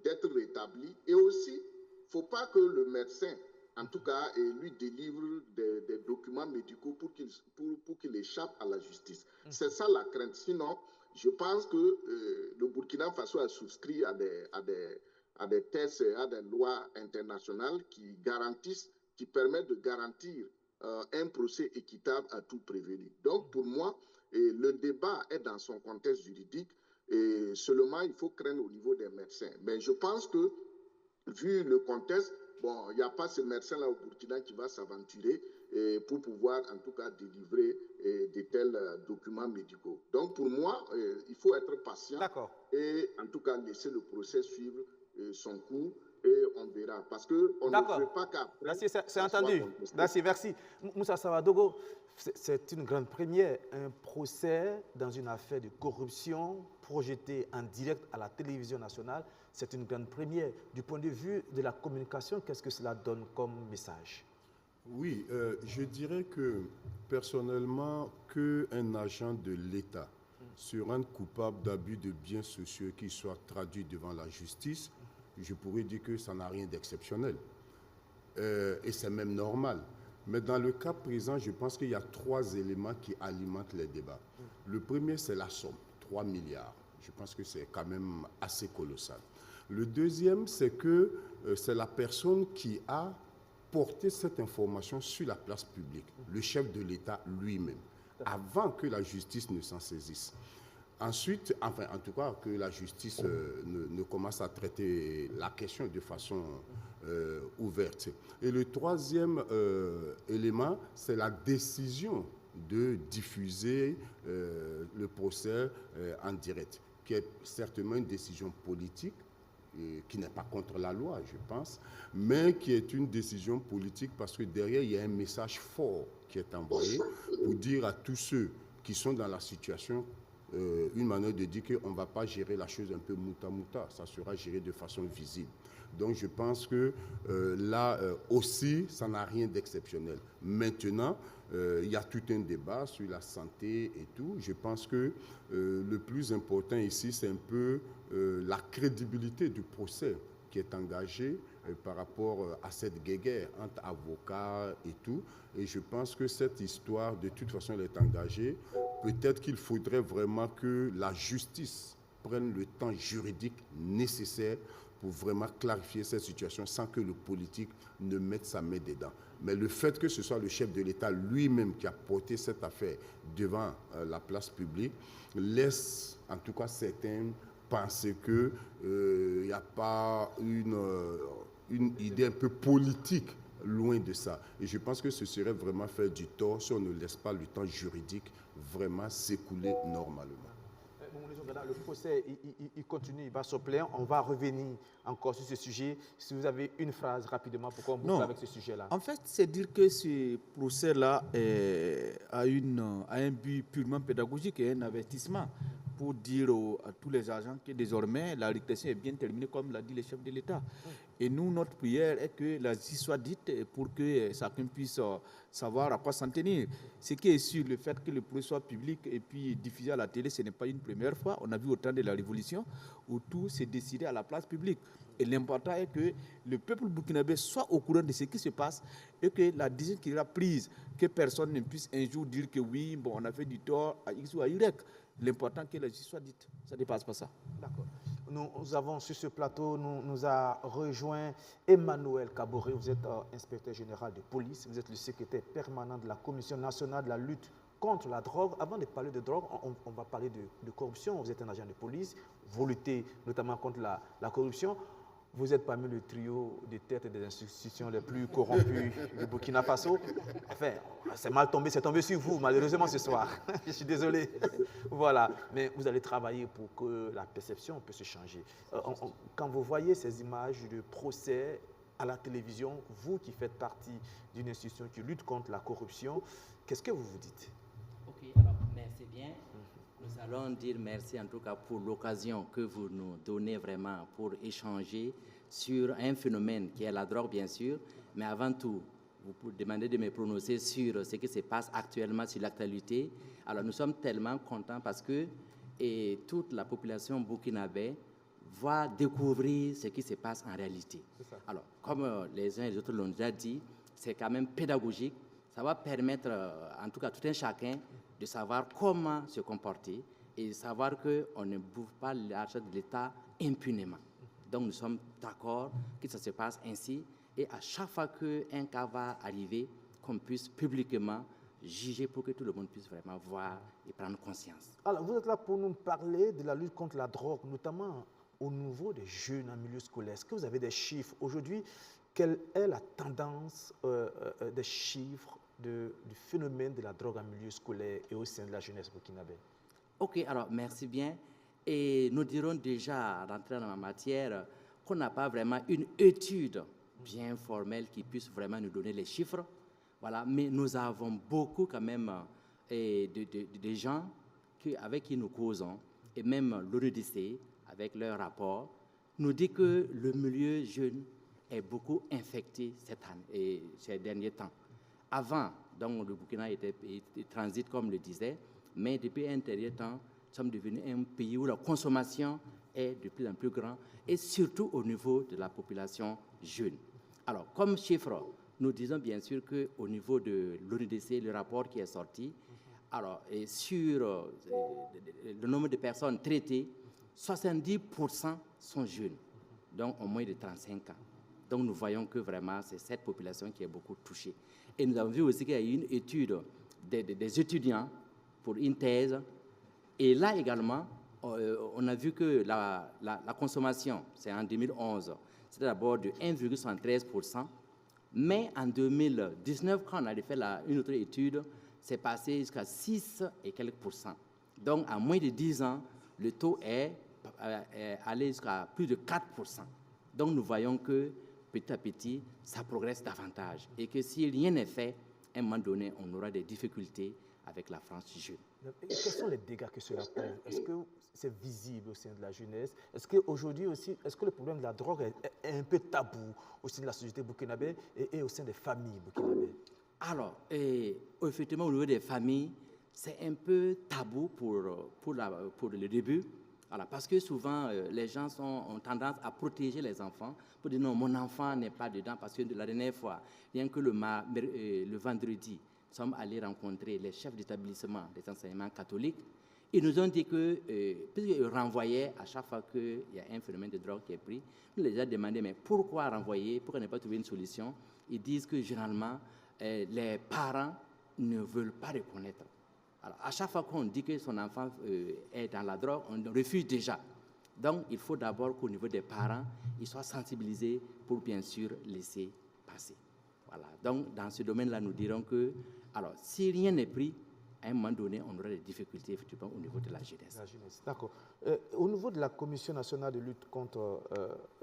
d'être rétabli. Et aussi, il ne faut pas que le médecin, en tout cas, lui délivre des documents médicaux pour qu'il échappe à la justice. C'est ça la crainte. Sinon, je pense que le Burkina Faso a souscrit à des tests, à des lois internationales qui permettent de garantir un procès équitable à tout prévenu. Donc, pour moi, le débat est dans son contexte juridique et seulement il faut craindre au niveau des médecins. Mais je pense que, vu le contexte, bon, il n'y a pas ce médecin-là au Burkina qui va s'aventurer pour pouvoir, en tout cas, délivrer de tels documents médicaux. Donc, pour moi, il faut être patient et, en tout cas, laisser le procès suivre son cours et on verra. Parce qu'on ne veut pas qu'après... C'est entendu. Merci. Moussa Savadogo, c'est une grande première. Un procès dans une affaire de corruption projeté en direct à la télévision nationale. C'est une grande première. Du point de vue de la communication, qu'est-ce que cela donne comme message? Oui, je dirais que personnellement, qu'un agent de l'État se rende coupable d'abus de biens sociaux qui soit traduit devant la justice, je pourrais dire que ça n'a rien d'exceptionnel. Et c'est même normal. Mais dans le cas présent, je pense qu'il y a 3 éléments qui alimentent les débats. Le premier, c'est la somme, 3 milliards. Je pense que c'est quand même assez colossal. Le deuxième, c'est que c'est la personne qui a porté cette information sur la place publique, le chef de l'État lui-même, avant que la justice ne s'en saisisse. Ensuite, enfin, en tout cas, que la justice ne commence à traiter la question de façon ouverte. Et le troisième élément, c'est la décision de diffuser le procès en direct, qui est certainement une décision politique, qui n'est pas contre la loi, je pense, mais qui est une décision politique parce que derrière, il y a un message fort qui est envoyé pour dire à tous ceux qui sont dans la situation, une manière de dire qu'on ne va pas gérer la chose un peu mouta-mouta, ça sera géré de façon visible. Donc je pense que là aussi, ça n'a rien d'exceptionnel. Maintenant, il y a tout un débat sur la santé et tout. Je pense que le plus important ici, c'est un peu la crédibilité du procès qui est engagé par rapport à cette guéguerre entre avocats et tout. Et je pense que cette histoire, de toute façon, elle est engagée. Peut-être qu'il faudrait vraiment que la justice prenne le temps juridique nécessaire pour vraiment clarifier cette situation sans que le politique ne mette sa main dedans. Mais le fait que ce soit le chef de l'État lui-même qui a porté cette affaire devant la place publique laisse en tout cas certains penser qu'il n'y a pas une idée un peu politique loin de ça. Et je pense que ce serait vraiment faire du tort si on ne laisse pas le temps juridique vraiment s'écouler normalement. Le procès, il continue, il va se plaire. On va revenir encore sur ce sujet. Si vous avez une phrase rapidement pour qu'on boucle avec ce sujet-là. En fait, c'est dire que ce procès-là a un but purement pédagogique et un avertissement. pour dire à tous les agents que désormais la répression est bien terminée, comme l'a dit le chef de l'État. Et nous, notre prière est que la justice soit dite pour que chacun puisse savoir à quoi s'en tenir. Ce qui est sûr, le fait que le procès soit public et puis diffusé à la télé, ce n'est pas une première fois. On a vu au temps de la Révolution où tout s'est décidé à la place publique. Et l'important est que le peuple burkinabé soit au courant de ce qui se passe et que la décision qui sera prise, que personne ne puisse un jour dire que oui, bon, on a fait du tort à X ou à Y. L'important est que la justice soit dite. Ça ne dépasse pas ça. D'accord. Nous avons sur ce plateau, nous a rejoint Emmanuel Kaboré. Vous êtes inspecteur général de police. Vous êtes le secrétaire permanent de la Commission nationale de la lutte contre la drogue. Avant de parler de drogue, on va parler de corruption. Vous êtes un agent de police. Vous luttez notamment contre la corruption. Vous êtes parmi le trio des têtes des institutions les plus corrompues du Burkina Faso. Enfin, c'est mal tombé, c'est tombé sur vous, malheureusement, ce soir. Je suis désolé. Voilà. Mais vous allez travailler pour que la perception puisse changer. Quand vous voyez ces images de procès à la télévision, vous qui faites partie d'une institution qui lutte contre la corruption, qu'est-ce que vous vous dites? Ok, alors merci bien. Nous allons dire merci en tout cas pour l'occasion que vous nous donnez vraiment pour échanger sur un phénomène qui est la drogue bien sûr, mais avant tout, vous demandez de me prononcer sur ce qui se passe actuellement sur l'actualité. Alors nous sommes tellement contents parce que toute la population burkinabé va découvrir ce qui se passe en réalité. Alors comme les uns et les autres l'ont déjà dit, c'est quand même pédagogique. Ça va permettre en tout cas tout un chacun de savoir comment se comporter et savoir qu'on ne bouffe pas l'argent de l'État impunément. Donc nous sommes d'accord que ça se passe ainsi et à chaque fois qu'un cas va arriver, qu'on puisse publiquement juger pour que tout le monde puisse vraiment voir et prendre conscience. Alors vous êtes là pour nous parler de la lutte contre la drogue, notamment au niveau des jeunes en milieu scolaire. Est-ce que vous avez des chiffres aujourd'hui? Quelle est la tendance des chiffres du phénomène de la drogue en milieu scolaire et au sein de la jeunesse burkinabé? Ok, alors merci bien. Et nous dirons déjà, rentrer dans la matière, qu'on n'a pas vraiment une étude bien formelle qui puisse vraiment nous donner les chiffres. Voilà, mais nous avons beaucoup quand même de gens avec qui nous causons, et même l'ONUDC, avec leur rapport, nous dit que le milieu jeune est beaucoup infecté cette année et ces derniers temps. Avant, donc, le Burkina était transit, comme le disait, mais depuis un dernier temps, nous sommes devenus un pays où la consommation est de plus en plus grande, et surtout au niveau de la population jeune. Alors, comme chiffre, nous disons bien sûr qu'au niveau de l'ONUDC, le rapport qui est sorti, alors, et sur le nombre de personnes traitées, 70% sont jeunes, donc au moins de 35 ans. Donc nous voyons que vraiment c'est cette population qui est beaucoup touchée. Et nous avons vu aussi qu'il y a eu une étude des étudiants pour une thèse. Et là également, on a vu que la consommation, c'est en 2011, c'était d'abord de 1,73%. Mais en 2019, quand on a fait une autre étude, c'est passé jusqu'à 6 et quelques %. Donc en moins de 10 ans, le taux est allé jusqu'à plus de 4%. Donc nous voyons que petit à petit, ça progresse davantage. Et que si rien n'est fait, à un moment donné, on aura des difficultés avec la France jeune. Et quels sont les dégâts que cela cause? Est-ce que c'est visible au sein de la jeunesse? Est-ce qu'aujourd'hui aussi, est-ce que le problème de la drogue est un peu tabou au sein de la société burkinabé et au sein des familles burkinabées? Alors, effectivement, au niveau des familles, c'est un peu tabou pour le début. Voilà, parce que souvent, les gens ont tendance à protéger les enfants pour dire non, mon enfant n'est pas dedans. Parce que la dernière fois, rien que le vendredi, nous sommes allés rencontrer les chefs d'établissement des enseignements catholiques. Ils nous ont dit que, puisqu'ils renvoyaient à chaque fois qu'il y a un phénomène de drogue qui est pris, nous les avons demandé, mais pourquoi renvoyer, pourquoi ne pas trouver une solution? Ils disent que généralement, les parents ne veulent pas reconnaître. Alors, à chaque fois qu'on dit que son enfant est dans la drogue, on refuse déjà. Donc, il faut d'abord qu'au niveau des parents, ils soient sensibilisés pour bien sûr laisser passer. Voilà. Donc, dans ce domaine-là, nous dirons que, alors, si rien n'est pris, à un moment donné, on aura des difficultés effectivement au niveau de la jeunesse. D'accord. Au niveau de la Commission nationale de lutte contre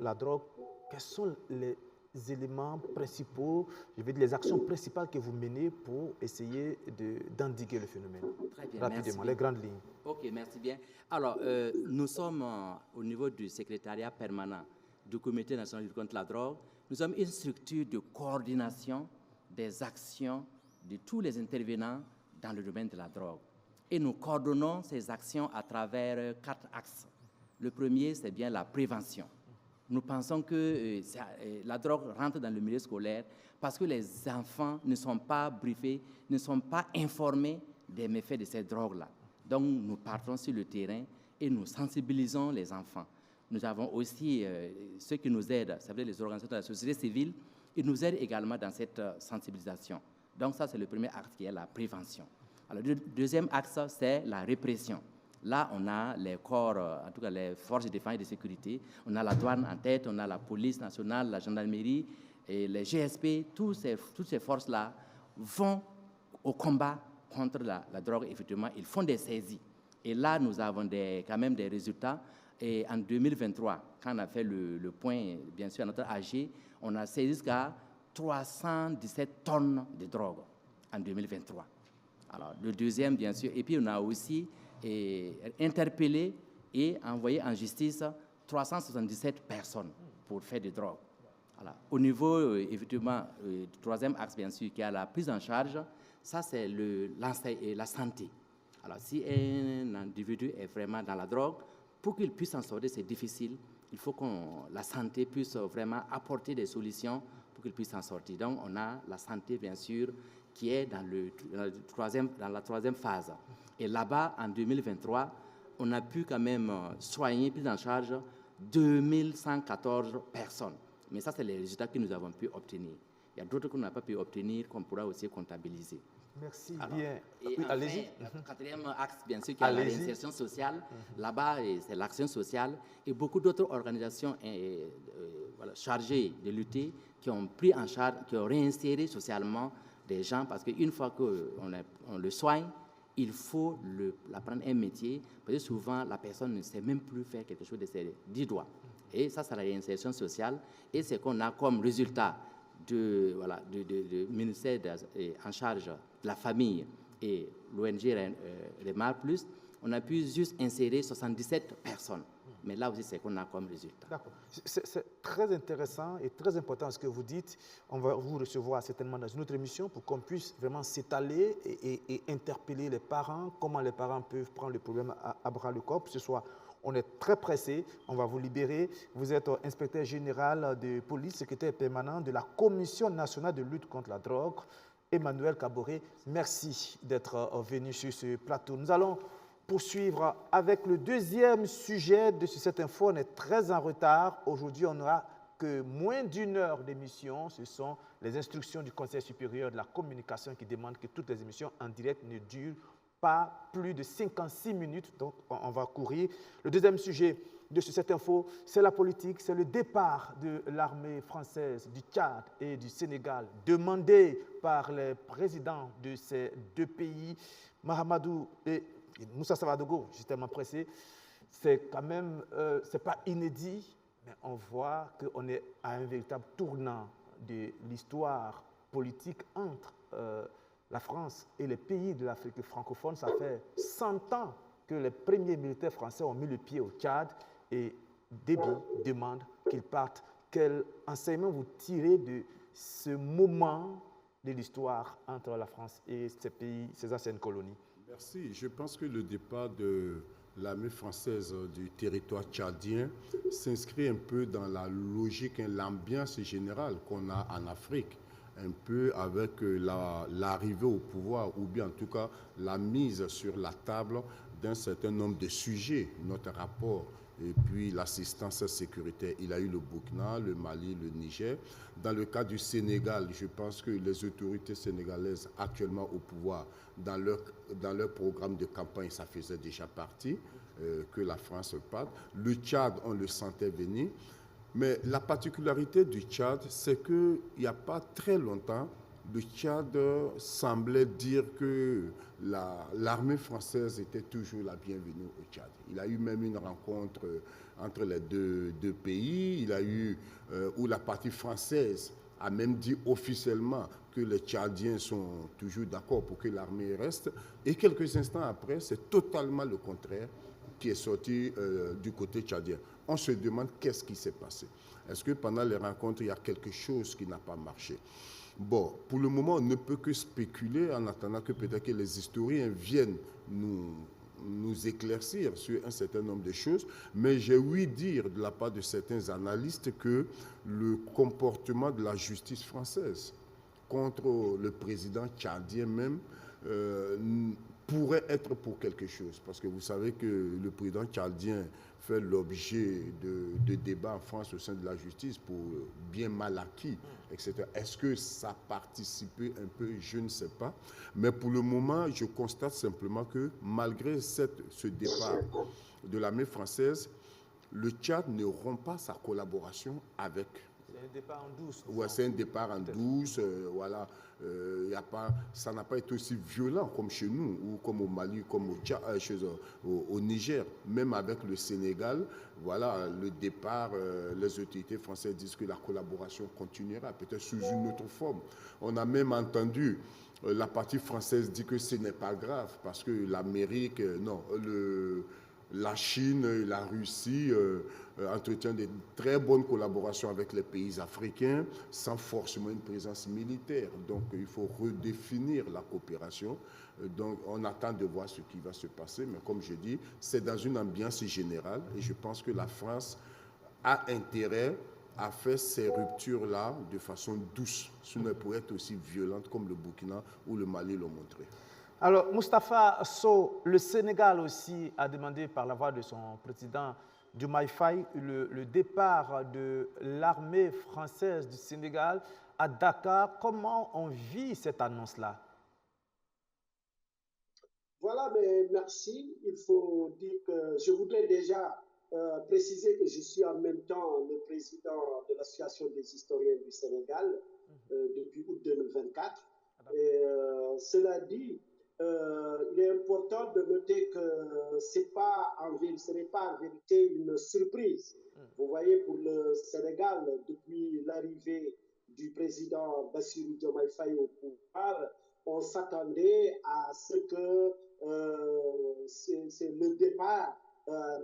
la drogue, quelles sont éléments principaux, je vais dire les actions principales que vous menez pour essayer d'endiguer le phénomène? Très bien, rapidement, merci. Les grandes lignes. Ok, merci bien. Alors, nous sommes au niveau du secrétariat permanent du Comité national de lutte contre la drogue. Nous sommes une structure de coordination des actions de tous les intervenants dans le domaine de la drogue. Et nous coordonnons ces actions à travers 4 axes. Le premier, c'est bien la prévention. Nous pensons que la drogue rentre dans le milieu scolaire parce que les enfants ne sont pas briefés, ne sont pas informés des méfaits de ces drogues-là. Donc, nous partons sur le terrain et nous sensibilisons les enfants. Nous avons aussi ceux qui nous aident, ça veut dire les organisations de la société civile, ils nous aident également dans cette sensibilisation. Donc, ça, c'est le premier axe qui est la prévention. Alors, le deuxième axe, c'est la répression. Là, on a les corps, en tout cas les forces de défense et de sécurité. On a la douane en tête, on a la police nationale, la gendarmerie, et les GSP. Toutes ces forces-là vont au combat contre la drogue. Effectivement, ils font des saisies. Et là, nous avons quand même des résultats. Et en 2023, quand on a fait le point, bien sûr, à notre AG, on a saisi jusqu'à 317 tonnes de drogue en 2023. Alors, le deuxième, bien sûr. Et puis, on a aussi interpellé et envoyé en justice 377 personnes pour faire des drogues. Voilà. Au niveau, effectivement, du troisième axe, bien sûr, qui a la prise en charge, ça, c'est la santé. Alors, si un individu est vraiment dans la drogue, pour qu'il puisse en sortir, c'est difficile. Il faut que la santé puisse vraiment apporter des solutions pour qu'il puisse en sortir. Donc, on a la santé, bien sûr, qui est dans la troisième phase. Et là-bas, en 2023, on a pu quand même soigner, pris en charge 2114 personnes. Mais ça, c'est les résultats que nous avons pu obtenir. Il y a d'autres qu'on n'a pas pu obtenir, qu'on pourra aussi comptabiliser. Merci Alors, bien. Et oui, enfin, allez-y. Le quatrième axe, bien sûr, qui est la réinsertion sociale. Là-bas, c'est l'action sociale. Et beaucoup d'autres organisations chargées de lutter qui ont pris en charge, qui ont réinséré socialement des gens, parce qu'une fois qu'on le soigne, il faut apprendre un métier, parce que souvent, la personne ne sait même plus faire quelque chose de ses 10 doigts. Et ça, c'est la réinsertion sociale. Et c'est qu'on a comme résultat du ministère en charge de la famille et l'ONG Remar Plus, on a pu juste insérer 77 personnes. Mais là aussi, c'est qu'on a comme résultat. D'accord. C'est très intéressant et très important ce que vous dites. On va vous recevoir certainement dans une autre émission pour qu'on puisse vraiment s'étaler et interpeller les parents, comment les parents peuvent prendre le problème à bras le corps. Ce soir, on est très pressé, on va vous libérer. Vous êtes inspecteur général de police, secrétaire permanent de la Commission nationale de lutte contre la drogue. Emmanuel Kaboré, merci d'être venu sur ce plateau. Nous allons poursuivre avec le deuxième sujet de cette info. On est très en retard. Aujourd'hui, on n'aura que moins d'1 heure d'émission. Ce sont les instructions du Conseil supérieur de la communication qui demandent que toutes les émissions en direct ne durent pas plus de 56 minutes. Donc, on va courir. Le deuxième sujet de cette info, c'est la politique, c'est le départ de l'armée française du Tchad et du Sénégal, demandé par les présidents de ces deux pays, Mahamadou et Moussa Savadogo. Je suis tellement pressé. C'est quand même, c'est pas inédit, mais on voit qu'on est à un véritable tournant de l'histoire politique entre la France et les pays de l'Afrique francophone. Ça fait 100 ans que les premiers militaires français ont mis le pied au Tchad et Déby demande qu'ils partent. Quel enseignement vous tirez de ce moment de l'histoire entre la France et ces pays, ces anciennes colonies? Merci. Je pense que le départ de l'armée française du territoire tchadien s'inscrit un peu dans la logique, l'ambiance générale qu'on a en Afrique, un peu avec l'arrivée au pouvoir, ou bien en tout cas la mise sur la table d'un certain nombre de sujets, notre rapport et puis l'assistance sécuritaire. Il a eu le Burkina, le Mali, le Niger. Dans le cas du Sénégal, je pense que les autorités sénégalaises actuellement au pouvoir, dans leur programme de campagne, ça faisait déjà partie, que la France parte. Le Tchad, on le sentait venir. Mais la particularité du Tchad, c'est qu'il n'y a pas très longtemps, le Tchad semblait dire que l'armée française était toujours la bienvenue au Tchad. Il a eu même une rencontre entre les deux pays. Il a eu, où la partie française a même dit officiellement que les Tchadiens sont toujours d'accord pour que l'armée reste. Et quelques instants après, c'est totalement le contraire qui est sorti du côté tchadien. On se demande qu'est-ce qui s'est passé. Est-ce que pendant les rencontres, il y a quelque chose qui n'a pas marché? Bon, pour le moment, on ne peut que spéculer en attendant que peut-être que les historiens viennent nous éclaircir sur un certain nombre de choses, mais j'ai ouï dire de la part de certains analystes que le comportement de la justice française contre le président tchadien même pourrait être pour quelque chose, parce que vous savez que le président tchadien fait l'objet de débats en France au sein de la justice pour bien mal acquis, etc. Est-ce que ça a participé un peu? Je ne sais pas. Mais pour le moment, je constate simplement que malgré ce départ de l'armée française, le Tchad ne rompt pas sa collaboration avec. C'est un départ en douce. Ouais, c'est un départ en douce, voilà. Ça n'a pas été aussi violent comme chez nous, ou comme au Mali, comme au Niger. Même avec le Sénégal, voilà, le départ, les autorités françaises disent que la collaboration continuera, peut-être sous une autre forme. On a même entendu la partie française dire que ce n'est pas grave, parce que l'Amérique, la Chine et la Russie entretiennent de très bonnes collaborations avec les pays africains sans forcément une présence militaire. Donc, il faut redéfinir la coopération. Donc, on attend de voir ce qui va se passer. Mais comme je dis, c'est dans une ambiance générale et je pense que la France a intérêt à faire ces ruptures-là de façon douce. Sinon, elle pourrait être aussi violente comme le Burkina ou le Mali l'ont montré. Alors, Moustapha Sow, le Sénégal aussi a demandé par la voix de son président Diomaye Faye le départ de l'armée française du Sénégal à Dakar. Comment on vit cette annonce-là? Voilà, mais merci. Il faut dire que je voudrais déjà préciser que je suis en même temps le président de l'Association des historiens du Sénégal depuis août 2024. Et, cela dit, il est important de noter que ce n'est pas en vérité une surprise. Vous voyez, pour le Sénégal, depuis l'arrivée du président Bassirou Diomaye Faye au pouvoir, on s'attendait à ce que le départ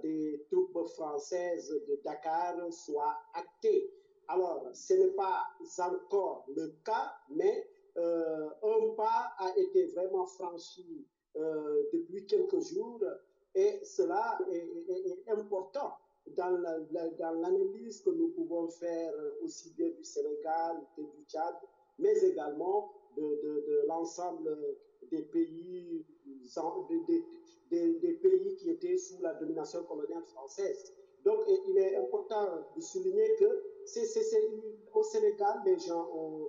des troupes françaises de Dakar soit acté. Alors, ce n'est pas encore le cas, mais un pas a été vraiment franchi depuis quelques jours et cela est important dans l'analyse que nous pouvons faire aussi bien du Sénégal que du Tchad, mais également de l'ensemble des pays, des pays qui étaient sous la domination coloniale française. Donc, il est important de souligner que au Sénégal, les gens ont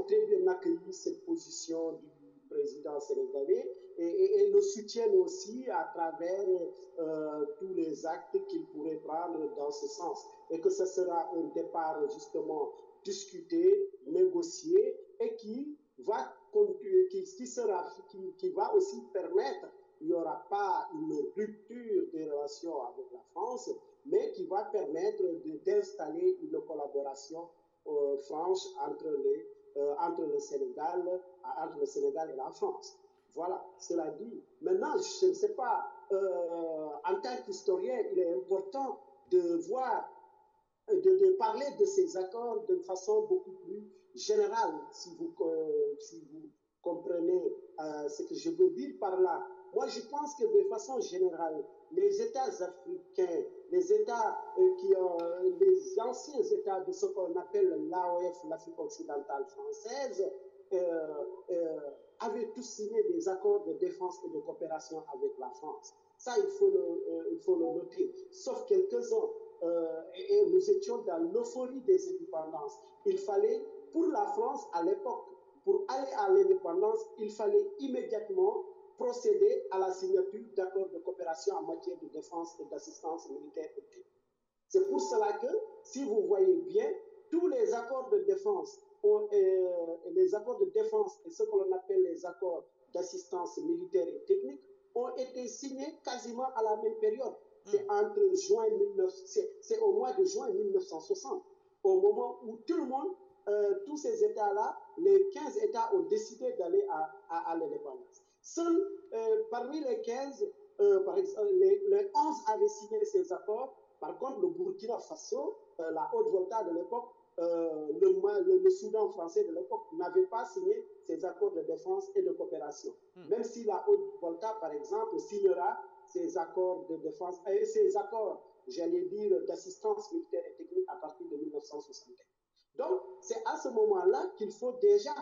très bien accueilli cette position du président sénégalais et le soutiennent aussi à travers tous les actes qu'il pourrait prendre dans ce sens. Et que ce sera un départ justement discuté, négocié et qui va aussi permettre, il n'y aura pas une rupture des relations avec la France, mais qui va permettre d'installer une collaboration franche entre le Sénégal et la France. Voilà, cela dit. Maintenant, je ne sais pas, en tant qu'historien, il est important de voir, de parler de ces accords de façon beaucoup plus générale, si vous comprenez ce que je veux dire par là. Moi, je pense que de façon générale, les États africains, les anciens États de ce qu'on appelle l'AOF, l'Afrique occidentale française, avaient tous signé des accords de défense et de coopération avec la France. Ça, il faut le noter. Sauf quelques-uns. Et nous étions dans l'euphorie des indépendances. Il fallait, pour la France à l'époque, pour aller à l'indépendance, il fallait immédiatement procéder à la signature d'accords de coopération en matière de défense et d'assistance militaire. C'est pour cela que, si vous voyez bien, tous les accords de défense les accords de défense et ce que l'on appelle les accords d'assistance militaire et technique ont été signés quasiment à la même période. C'est au mois de juin 1960, au moment où tout le monde, tous ces États-là, les 15 États ont décidé d'aller à l'indépendance. Seuls, parmi les 15, par exemple, les 11 avaient signé ces accords. Par contre, le Burkina Faso, la Haute-Volta de l'époque, le Soudan français de l'époque n'avait pas signé ces accords de défense et de coopération. Même si la Haute-Volta, par exemple, signera ces accords de défense et ces accords, j'allais dire, d'assistance militaire et technique à partir de 1961. Donc, c'est à ce moment-là qu'il faut déjà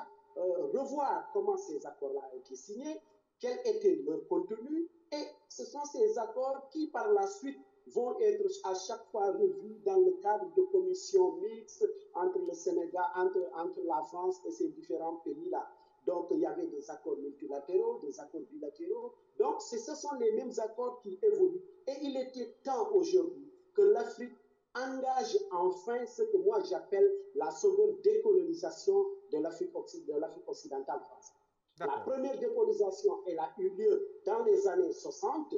revoir comment ces accords-là ont été signés, quel était leur contenu, et ce sont ces accords qui, par la suite, vont être à chaque fois revus dans le cadre de commissions mixtes entre le Sénégal, entre la France et ces différents pays-là. Donc, il y avait des accords multilatéraux, des accords bilatéraux. Donc, ce sont les mêmes accords qui évoluent. Et il était temps aujourd'hui que l'Afrique engage enfin ce que moi j'appelle la seconde décolonisation de l'Afrique occidentale française. La première décolonisation, elle a eu lieu dans les années 60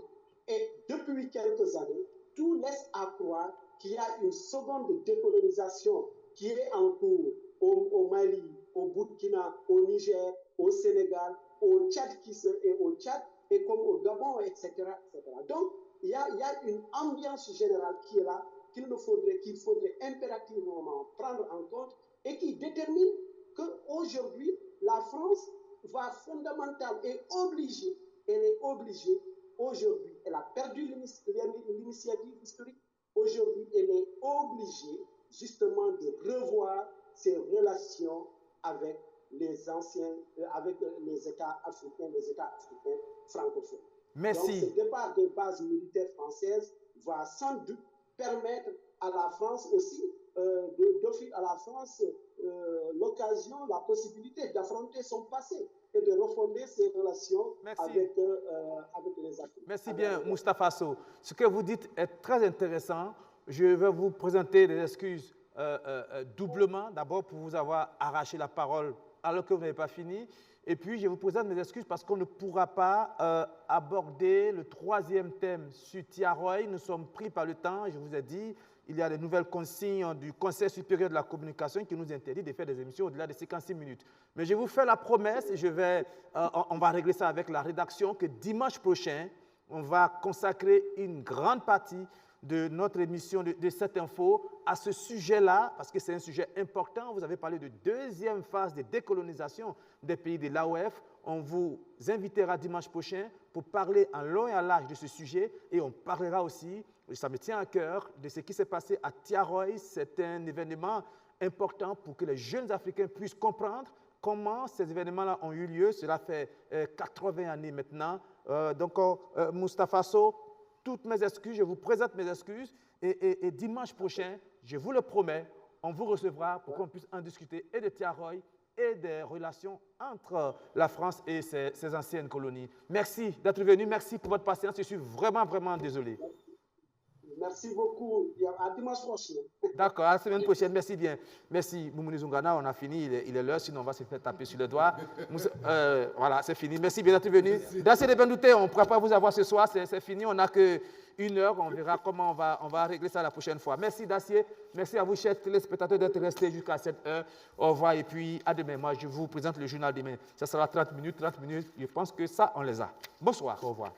et depuis quelques années, tout laisse à croire qu'il y a une seconde décolonisation qui est en cours au Mali, au Burkina, au Niger, au Sénégal, au Tchad et comme au Gabon, etc. Donc, il y a une ambiance générale qui est là, qu'il faudrait impérativement prendre en compte et qui détermine qu'aujourd'hui, la France va fondamentalement et obligée, elle est obligée, aujourd'hui, elle a perdu l'initiative historique, aujourd'hui, elle est obligée justement de revoir ses relations avec les États africains, francophones. Merci. Donc, ce départ des bases militaires françaises va sans doute permettre à la France aussi d'offrir à la France l'occasion, la possibilité d'affronter son passé et de refonder ses relations avec les Africains. Merci bien, Moustapha Sow. Ce que vous dites est très intéressant. Je vais vous présenter des excuses doublement. D'abord pour vous avoir arraché la parole alors que vous n'avez pas fini. Et puis, je vous présente mes excuses parce qu'on ne pourra pas aborder le troisième thème sur Tiaroy. Nous sommes pris par le temps, je vous ai dit. Il y a des nouvelles consignes du Conseil supérieur de la communication qui nous interdit de faire des émissions au-delà de 56 minutes. Mais je vous fais la promesse, et on va régler ça avec la rédaction, que dimanche prochain, on va consacrer une grande partie de notre émission de cette info à ce sujet-là, parce que c'est un sujet important. Vous avez parlé de deuxième phase de décolonisation des pays de l'AOF. On vous invitera dimanche prochain pour parler en long et en large de ce sujet et on parlera aussi, ça me tient à cœur, de ce qui s'est passé à Tiaroy. C'est un événement important pour que les jeunes Africains puissent comprendre comment ces événements-là ont eu lieu. Cela fait 80 années maintenant. Donc, Moustapha Sow, toutes mes excuses, je vous présente mes excuses et dimanche prochain, je vous le promets, on vous recevra pour qu'on puisse en discuter et de Tiaroy et des relations entre la France et ses anciennes colonies. Merci d'être venu, merci pour votre patience, je suis vraiment, vraiment désolé. Merci beaucoup, à dimanche prochain. D'accord, à la semaine prochaine, merci bien. Merci, Moumouni Zungana, on a fini, il est l'heure, sinon on va se faire taper sur le doigt. Voilà, c'est fini, merci bien d'être venu. Dacier de Bendouté, on ne pourra pas vous avoir ce soir, c'est fini, on n'a qu'une heure, on verra comment on va régler ça la prochaine fois. Merci Dacier, merci à vous, chers téléspectateurs, d'être restés jusqu'à cette heure. Au revoir et puis à demain. Moi, je vous présente le journal demain. Ça sera 30 minutes, je pense que ça, on les a. Bonsoir, au revoir.